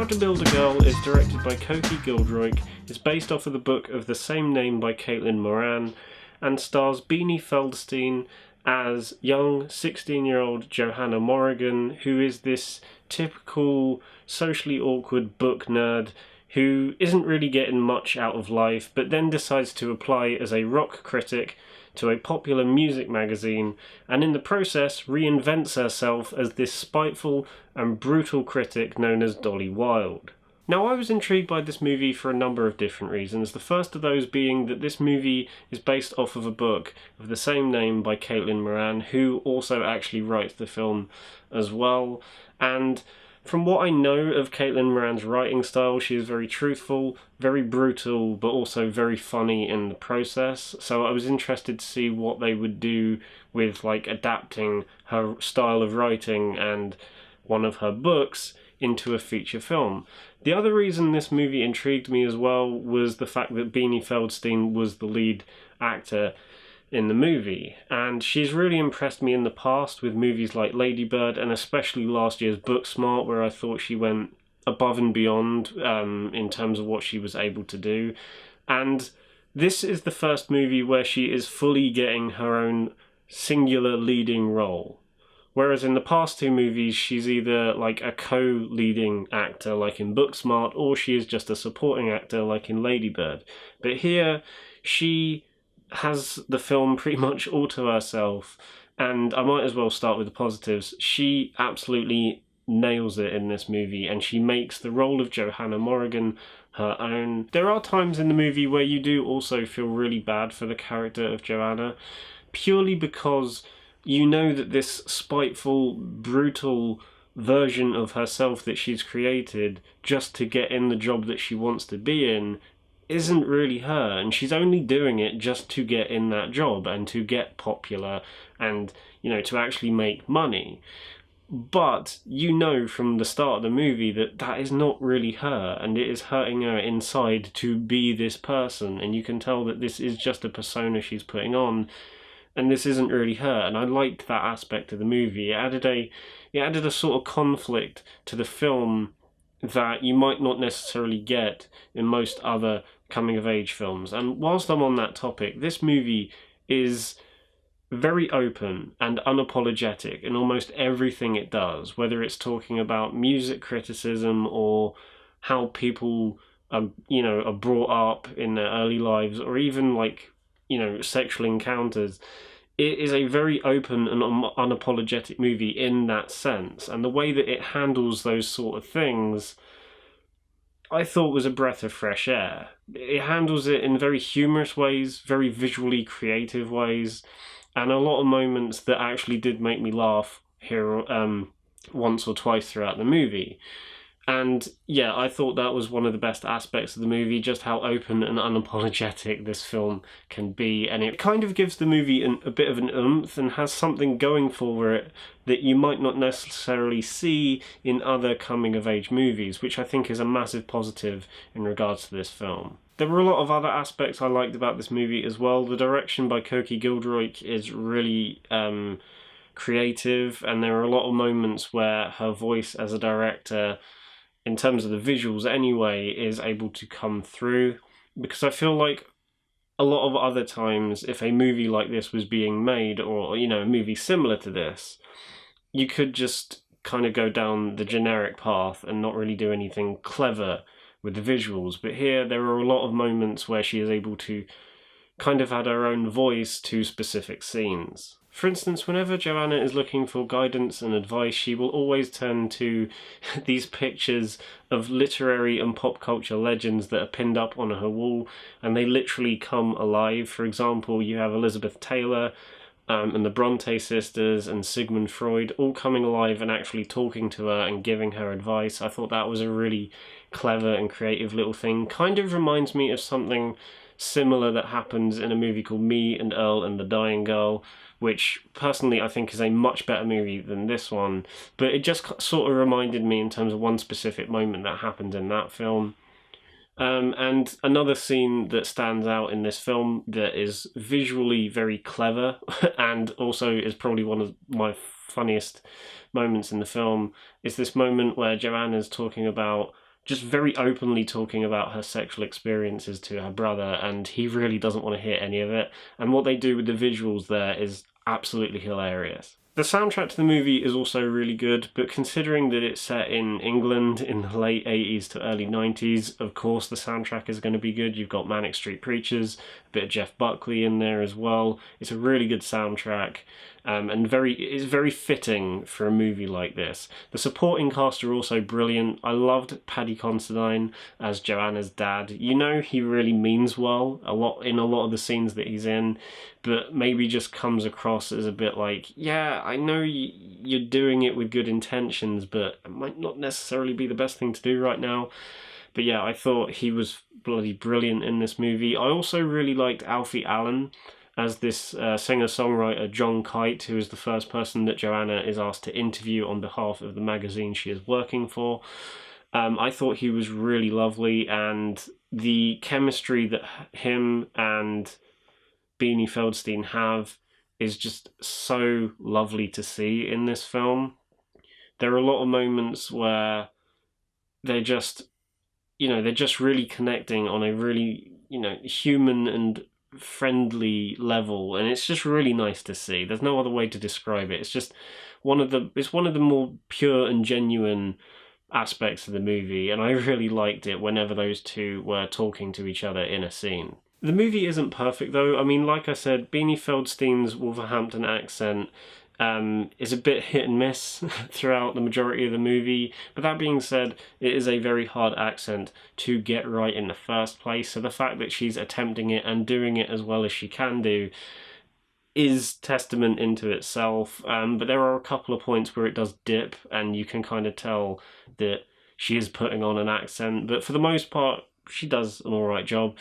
to Build a Girl is directed by Cokie Gilroy, is based off of the book of the same name by Caitlin Moran, and stars Beanie Feldstein as young 16-year-old Johanna Morrigan, who is this typical socially awkward book nerd who isn't really getting much out of life, but then decides to apply as a rock critic to a popular music magazine, and in the process reinvents herself as this spiteful and brutal critic known as Dolly Wilde. Now, I was intrigued by this movie for a number of different reasons, the first of those being that this movie is based off of a book of the same name by Caitlin Moran, who also actually writes the film as well, and from what I know of Caitlin Moran's writing style, she is very truthful, very brutal, but also very funny in the process. So I was interested to see what they would do with adapting her style of writing and one of her books into a feature film. The other reason this movie intrigued me as well was the fact that Beanie Feldstein was the lead actor in the movie, and she's really impressed me in the past with movies like Lady Bird and especially last year's Booksmart, where I thought she went above and beyond in terms of what she was able to do. And this is the first movie where she is fully getting her own singular leading role. Whereas in the past two movies, she's either a co-leading actor like in Booksmart, or she is just a supporting actor like in Lady Bird. But here, she has the film pretty much all to herself, and I might as well start with the positives. She absolutely nails it in this movie, and she makes the role of Johanna Morrigan her own. There are times in the movie where you do also feel really bad for the character of Johanna, purely because you know that this spiteful, brutal version of herself that she's created just to get in the job that she wants to be in isn't really her, and she's only doing it just to get in that job and to get popular and, to actually make money. But you know from the start of the movie that that is not really her, and it is hurting her inside to be this person, and you can tell that this is just a persona she's putting on, and this isn't really her, and I liked that aspect of the movie. It added a sort of conflict to the film that you might not necessarily get in most other coming-of-age films. And whilst I'm on that topic, this movie is very open and unapologetic in almost everything it does, whether it's talking about music criticism or how people are brought up in their early lives, or even sexual encounters. It is a very open and unapologetic movie in that sense, and the way that it handles those sort of things I thought was a breath of fresh air. It handles it in very humorous ways, very visually creative ways, and a lot of moments that actually did make me laugh here once or twice throughout the movie. And yeah, I thought that was one of the best aspects of the movie, just how open and unapologetic this film can be. And it kind of gives the movie a bit of an oomph and has something going for it that you might not necessarily see in other coming-of-age movies, which I think is a massive positive in regards to this film. There were a lot of other aspects I liked about this movie as well. The direction by Cokie Gilroy is really creative, and there are a lot of moments where her voice as a director, in terms of the visuals anyway, is able to come through, because I feel like a lot of other times if a movie like this was being made, or a movie similar to this, you could just kind of go down the generic path and not really do anything clever with the visuals. But here there are a lot of moments where she is able to kind of add her own voice to specific scenes. For instance, whenever Joanna is looking for guidance and advice, she will always turn to these pictures of literary and pop culture legends that are pinned up on her wall, and they literally come alive. For example, you have Elizabeth Taylor and the Bronte sisters and Sigmund Freud all coming alive and actually talking to her and giving her advice. I thought that was a really clever and creative little thing. Kind of reminds me of something similar that happens in a movie called Me and Earl and the Dying Girl, which personally I think is a much better movie than this one, but it just sort of reminded me in terms of one specific moment that happened in that film. And another scene that stands out in this film that is visually very clever and also is probably one of my funniest moments in the film is this moment where Joanna's talking about just very openly talking about her sexual experiences to her brother, and he really doesn't want to hear any of it. And what they do with the visuals there is absolutely hilarious. The soundtrack to the movie is also really good, but considering that it's set in England in the late 80s to early 90s, of course the soundtrack is going to be good. You've got Manic Street Preachers, a bit of Jeff Buckley in there as well. It's a really good soundtrack, and it's very fitting for a movie like this. The supporting cast are also brilliant. I loved Paddy Considine as Joanna's dad. You know he really means well in a lot of the scenes that he's in, but maybe just comes across as a bit like, yeah, I know you're doing it with good intentions, but it might not necessarily be the best thing to do right now. But yeah, I thought he was bloody brilliant in this movie. I also really liked Alfie Allen as this singer-songwriter John Kite, who is the first person that Joanna is asked to interview on behalf of the magazine she is working for. I thought he was really lovely, and the chemistry that him and Beanie Feldstein have is just so lovely to see in this film. There are a lot of moments where they're just, they're just really connecting on a really, human and friendly level, and it's just really nice to see. There's no other way to describe it. It's just one of the more pure and genuine aspects of the movie, and I really liked it whenever those two were talking to each other in a scene. The movie isn't perfect though. I mean, like I said, Beanie Feldstein's Wolverhampton accent is a bit hit and miss throughout the majority of the movie, but that being said, it is a very hard accent to get right in the first place, so the fact that she's attempting it and doing it as well as she can do is testament into itself, but there are a couple of points where it does dip, and you can kind of tell that she is putting on an accent, but for the most part, she does an alright job.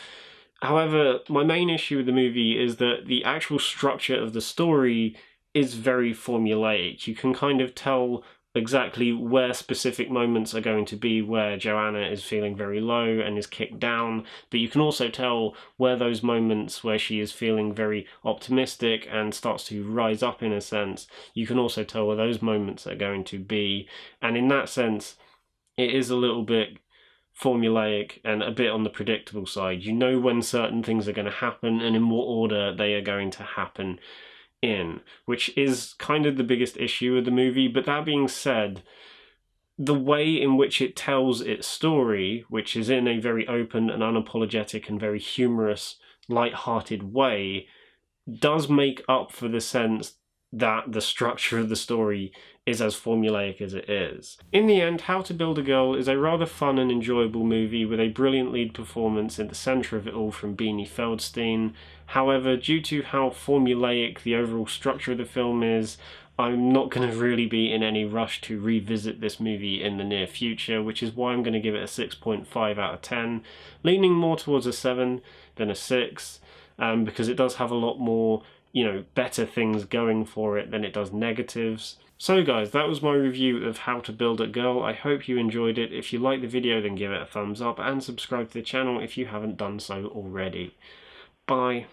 However, my main issue with the movie is that the actual structure of the story is very formulaic. You can kind of tell exactly where specific moments are going to be where Joanna is feeling very low and is kicked down, but you can also tell where those moments where she is feeling very optimistic and starts to rise up in a sense, you can also tell where those moments are going to be. And in that sense, it is a little bit formulaic and a bit on the predictable side. You know when certain things are going to happen and in what order they are going to happen in, which is kind of the biggest issue of the movie. But that being said, the way in which it tells its story, which is in a very open and unapologetic and very humorous, light-hearted way, does make up for the sense that the structure of the story is as formulaic as it is. In the end, How to Build a Girl is a rather fun and enjoyable movie with a brilliant lead performance in the centre of it all from Beanie Feldstein. However, due to how formulaic the overall structure of the film is, I'm not going to really be in any rush to revisit this movie in the near future, which is why I'm going to give it a 6.5 out of 10, leaning more towards a 7 than a 6, because it does have a lot more better things going for it than it does negatives. So guys, that was my review of How to Build a Girl. I hope you enjoyed it. If you liked the video, then give it a thumbs up and subscribe to the channel if you haven't done so already. Bye.